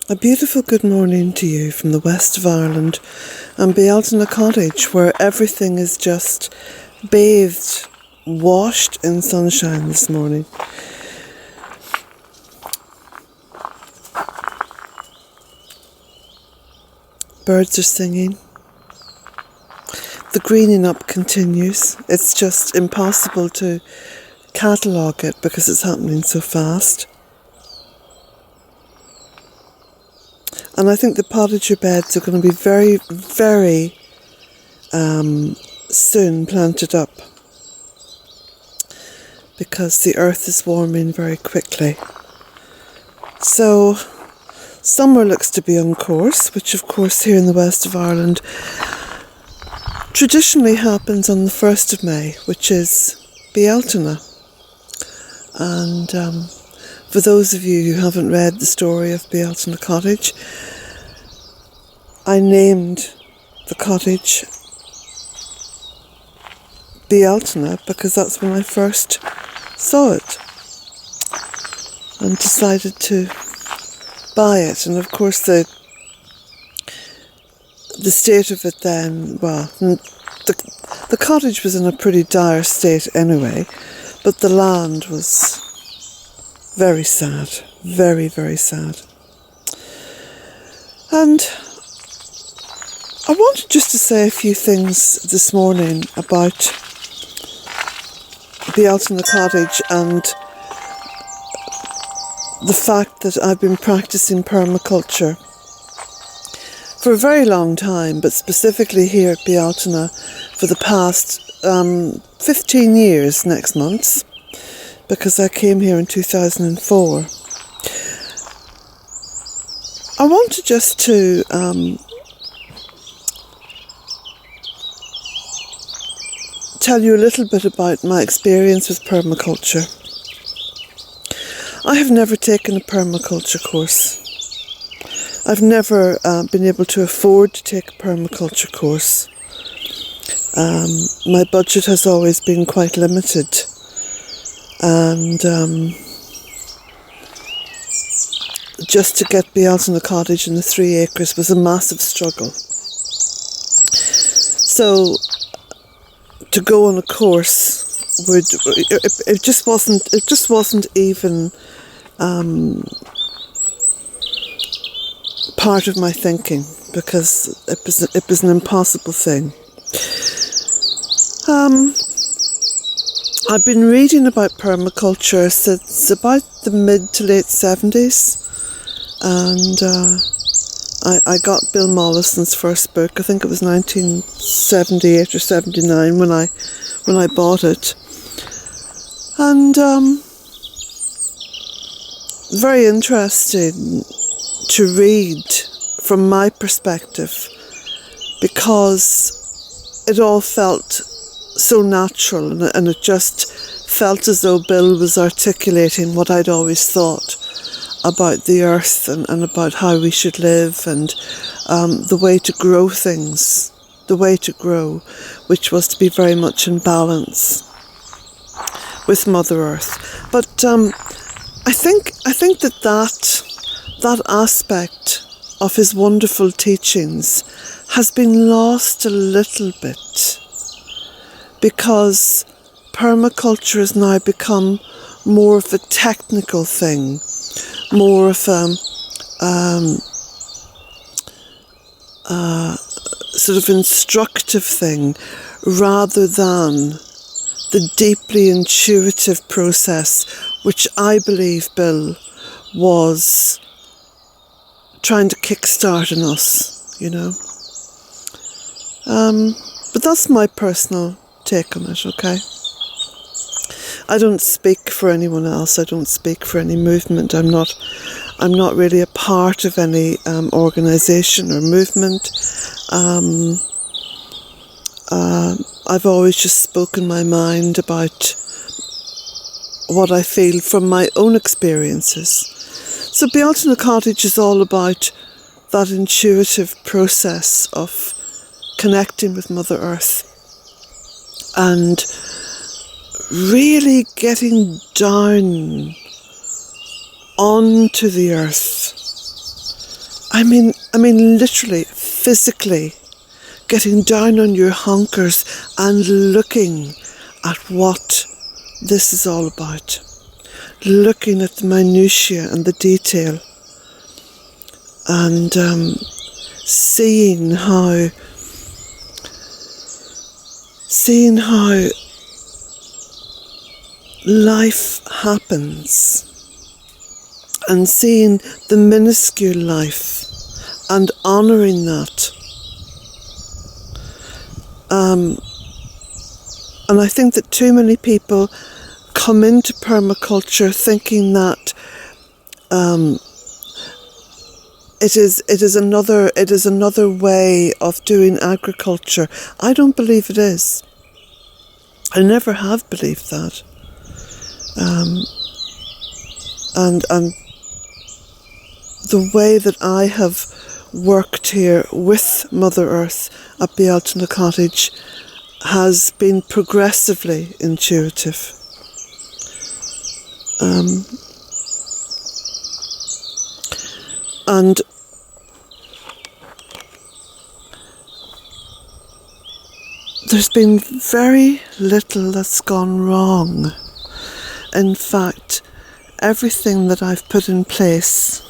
A beautiful good morning to you from the west of Ireland and Bealtaine Cottage, where everything is just bathed, washed in sunshine this morning. Birds are singing. The greening up continues. It's just impossible to catalogue it because it's happening so fast. And I think the potager beds are going to be very, very soon planted up because the earth is warming very quickly. So summer looks to be on course, which of course here in the west of Ireland traditionally happens on the 1st of May, which is Bealtaine. And for those of you who haven't read the story of Bealtaine Cottage, I named the cottage Bealtaine because that's when I first saw it and decided to buy it. And of course the state of it then, well, the cottage was in a pretty dire state anyway, but the land was very sad, very, very sad. And I wanted just to say a few things this morning about Bealtaine Cottage and the fact that I've been practicing permaculture for a very long time, but specifically here at Bealtaine for the past 15 years next month, because I came here in 2004. I wanted just to tell you a little bit about my experience with permaculture. I have never taken a permaculture course. I've never been able to afford to take a permaculture course. My budget has always been quite limited. And just to get Bealtaine Cottage in the 3 acres was a massive struggle. So to go on a course it just wasn't even part of my thinking, because it was an impossible thing. I've been reading about permaculture since about the mid to late 70s, and I got Bill Mollison's first book. I think it was 1978 or 79 when I bought it, and very interesting to read from my perspective, because it all felt so natural, and it just felt as though Bill was articulating what I'd always thought about the earth and about how we should live, and the way to grow things, the way to grow, which was to be very much in balance with Mother Earth. But I think that aspect of his wonderful teachings has been lost a little bit, because permaculture has now become more of a technical thing, more of a sort of instructive thing, rather than the deeply intuitive process which I believe Bill was trying to kickstart in us, you know. But that's my personal take on it, okay? I don't speak for anyone else. I don't speak for any movement. I'm not really a part of any organisation or movement. I've always just spoken my mind about what I feel from my own experiences. So Bealtaine Cottage is all about that intuitive process of connecting with Mother Earth and really getting down onto the earth I mean, literally, physically, getting down on your honkers and looking at what this is all about, looking at the minutiae and the detail, and seeing how life happens, and seeing the minuscule life and honouring that. And I think that too many people come into permaculture thinking that it is another way of doing agriculture. I don't believe it is. I never have believed that. And the way that I have worked here with Mother Earth at Bealtaine Cottage has been progressively intuitive. And there's been very little that's gone wrong. In fact, everything that I've put in place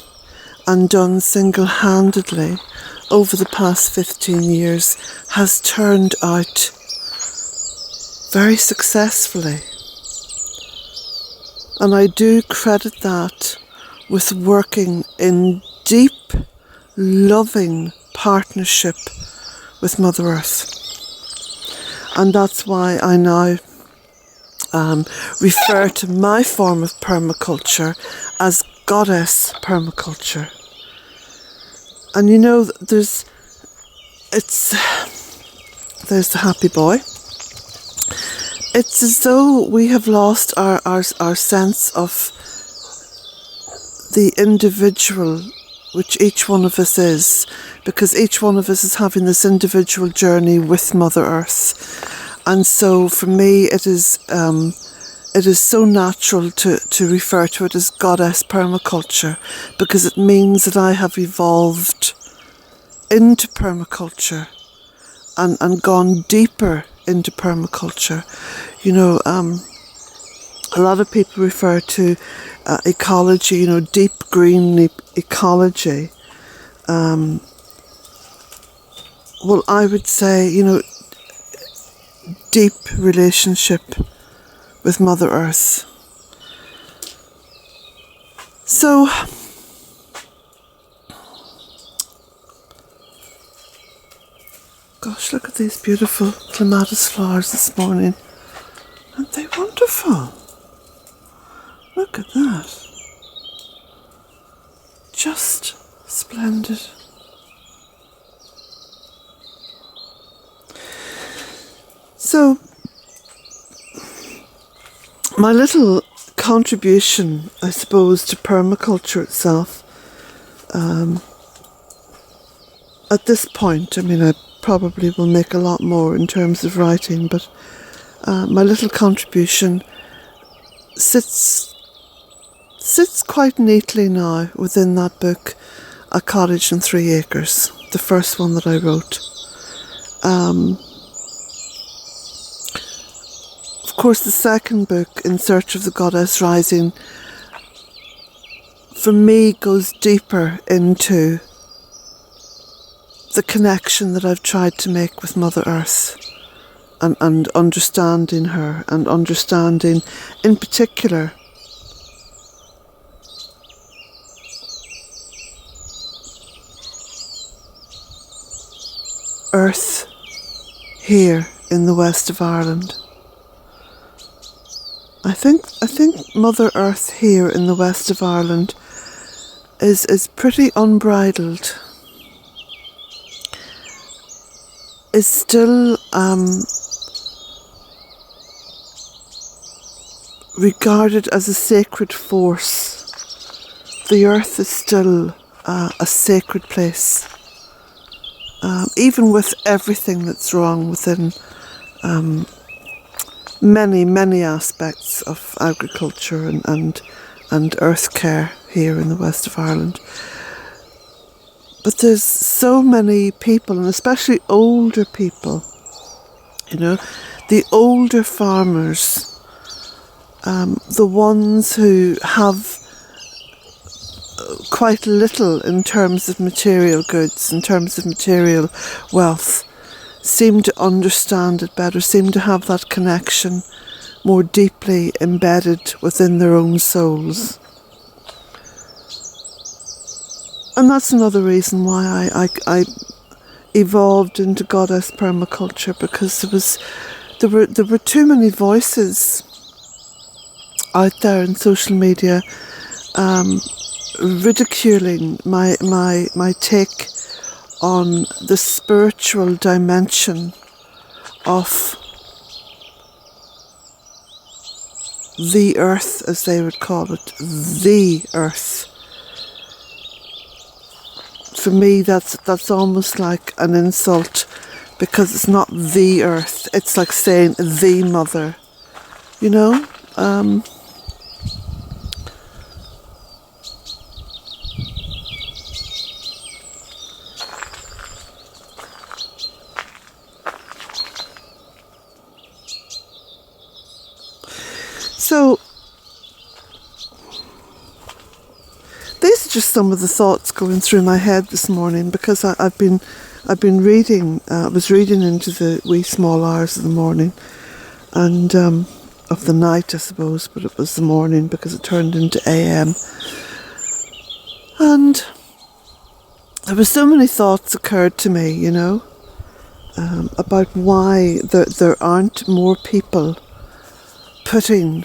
and done single-handedly over the past 15 years has turned out very successfully. And I do credit that with working in deep, loving partnership with Mother Earth. And that's why I now refer to my form of permaculture as goddess permaculture. And you know, there's the happy boy. It's as though we have lost our sense of the individual which each one of us is, because each one of us is having this individual journey with Mother Earth. And so for me it is so natural to refer to it as goddess permaculture, because it means that I have evolved into permaculture and gone deeper into permaculture. You know, a lot of people refer to ecology, you know, deep green ecology. Well, I would say, you know, deep relationship with Mother Earth. So, gosh, look at these beautiful clematis flowers this morning. Aren't they wonderful? Look at that. Just splendid. So, my little contribution, I suppose, to permaculture itself, at this point, I mean, I probably will make a lot more in terms of writing, but my little contribution sits quite neatly now within that book, A Cottage and 3 Acres, the first one that I wrote. Of course, the second book, In Search of the Goddess Rising, for me goes deeper into the connection that I've tried to make with Mother Earth, and understanding her, and understanding in particular Earth here in the west of Ireland. I think Mother Earth here in the west of Ireland is pretty unbridled. Is still regarded as a sacred force. The earth is still a sacred place, even with everything that's wrong within many aspects of agriculture and earth care here in the west of Ireland. But there's so many people, and especially older people, you know, the older farmers, the ones who have quite little in terms of material goods, in terms of material wealth, seem to understand it better, seem to have that connection more deeply embedded within their own souls. And that's another reason why I evolved into Goddess Permaculture, because there were too many voices out there in social media ridiculing my take on the spiritual dimension of the earth, as they would call it, the earth. For me, that's almost like an insult, because it's not the earth. It's like saying the mother, you know. So these are just some of the thoughts going through my head this morning, because I've been reading. I was reading into the wee small hours of the morning, and of the night, I suppose, but it was the morning because it turned into AM. And there were so many thoughts occurred to me, you know, about why there aren't more people putting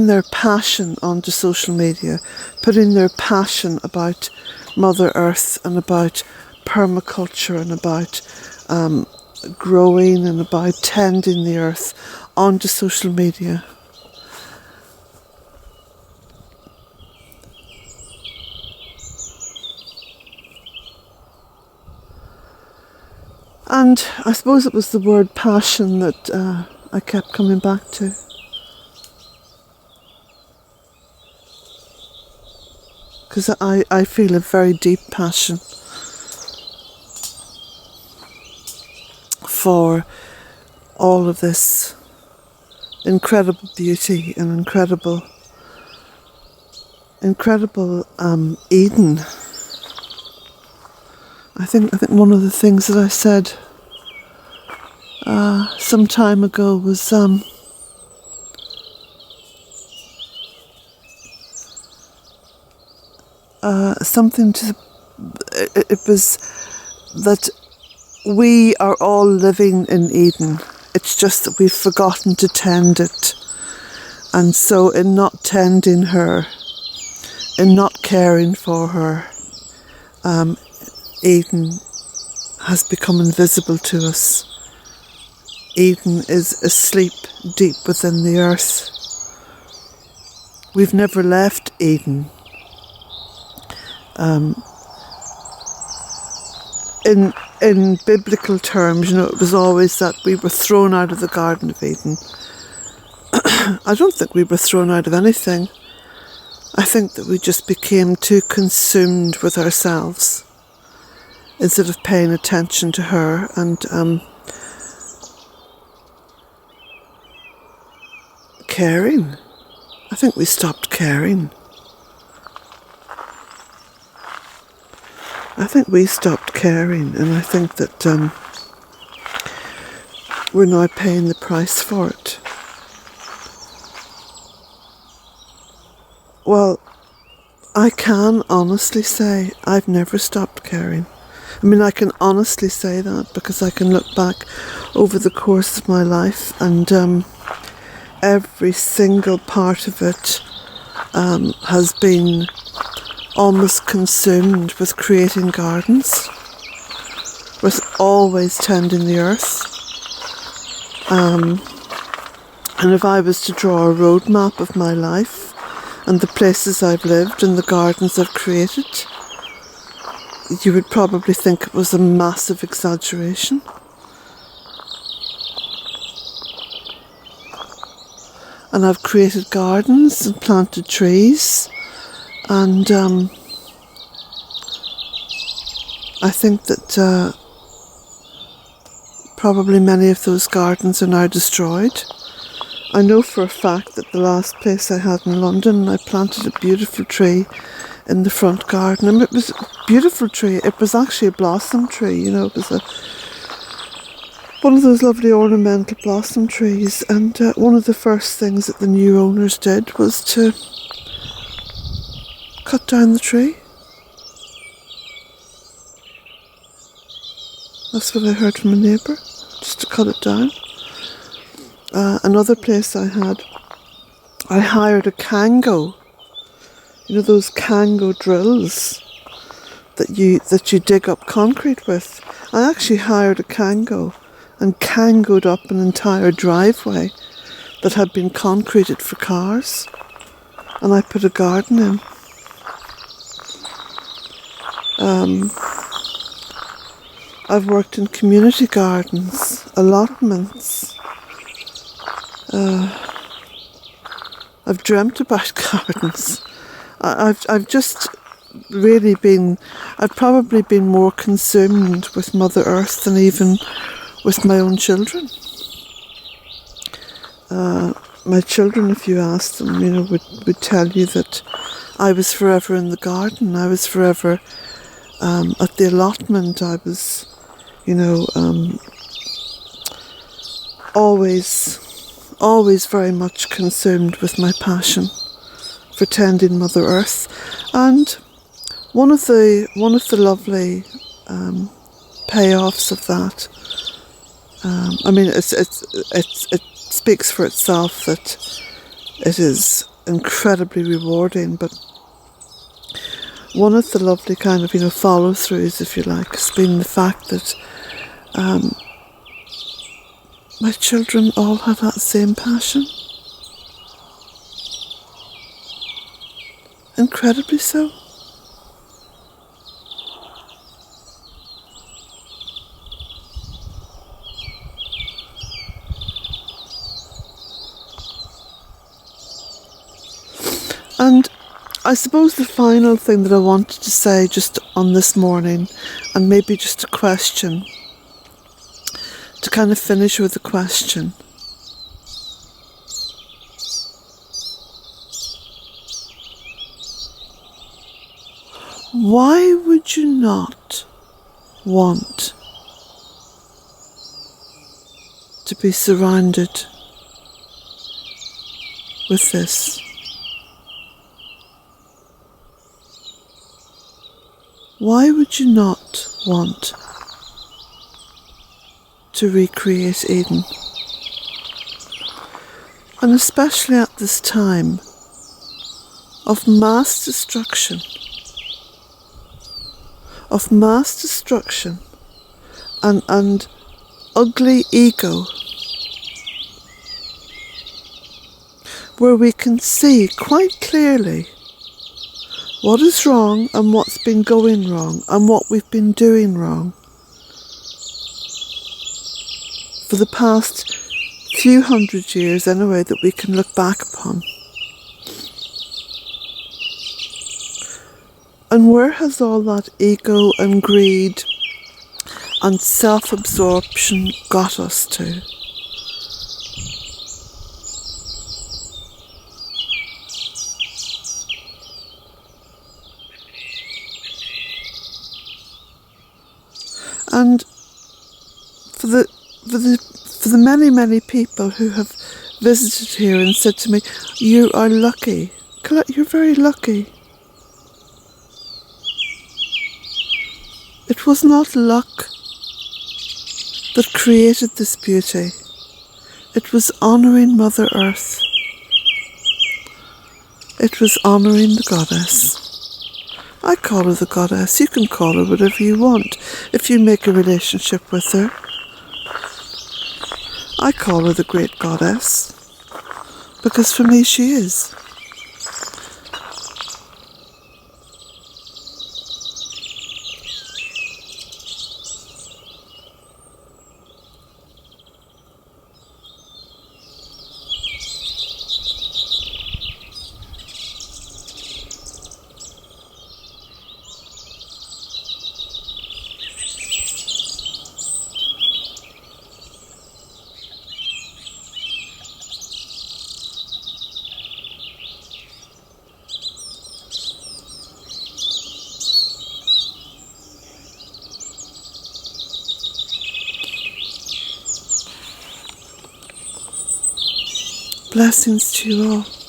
their passion onto social media, putting their passion about Mother Earth and about permaculture and about growing and about tending the earth onto social media. And I suppose it was the word passion that I kept coming back to. Because I feel a very deep passion for all of this incredible beauty and incredible Eden. I think one of the things that I said some time ago was something to it was that we are all living in Eden. It's just that we've forgotten to tend it. And so in not tending her, in not caring for her, Eden has become invisible to us. Eden is asleep deep within the earth. We've never left Eden. In biblical terms, you know, it was always that we were thrown out of the Garden of Eden. I don't think we were thrown out of anything. I think that we just became too consumed with ourselves instead of paying attention to her and caring. I think we stopped caring. I think we stopped caring, and I think that we're now paying the price for it. Well, I can honestly say I've never stopped caring. I mean, I can honestly say that because I can look back over the course of my life, and every single part of it has been almost consumed with creating gardens, with always tending the earth. And if I was to draw a roadmap of my life and the places I've lived and the gardens I've created, you would probably think it was a massive exaggeration. And I've created gardens and planted trees, and I think that probably many of those gardens are now destroyed. I know for a fact that the last place I had in London, I planted a beautiful tree in the front garden, and it was a beautiful tree. It was actually a blossom tree, you know. It was one of those lovely ornamental blossom trees, and one of the first things that the new owners did was to cut down the tree. That's what I heard from a neighbour, just to cut it down. Another place I hired a Kango. You know those Kango drills that you dig up concrete with? I actually hired a Kango and Kangoed up an entire driveway that had been concreted for cars, and I put a garden in. I've worked in community gardens, allotments. I've dreamt about gardens. I've just really been, I've probably been more consumed with Mother Earth than even with my own children. My children, if you asked them, you know, would tell you that I was forever in the garden. I was forever at the allotment. I was, you know, always very much consumed with my passion for tending Mother Earth. And one of the lovely payoffs of that, I mean, it speaks for itself that it is incredibly rewarding, but one of the lovely kind of, you know, follow-throughs, if you like, has been the fact that my children all have that same passion. Incredibly so. And I suppose the final thing that I wanted to say just on this morning, and maybe just a question, to kind of finish with a question. Why would you not want to be surrounded with this? Why would you not want to recreate Eden? And especially at this time of mass destruction, and ugly ego, where we can see quite clearly what is wrong and what's been going wrong and what we've been doing wrong for the past few hundred years anyway, that we can look back upon. And where has all that ego and greed and self-absorption got us to? And for the many people who have visited here and said to me, "You are lucky, Colette, you're very lucky." It was not luck that created this beauty. It was honouring Mother Earth. It was honouring the goddess. I call her the goddess. You can call her whatever you want if you make a relationship with her. I call her the great goddess because for me she is. Blessings to you all.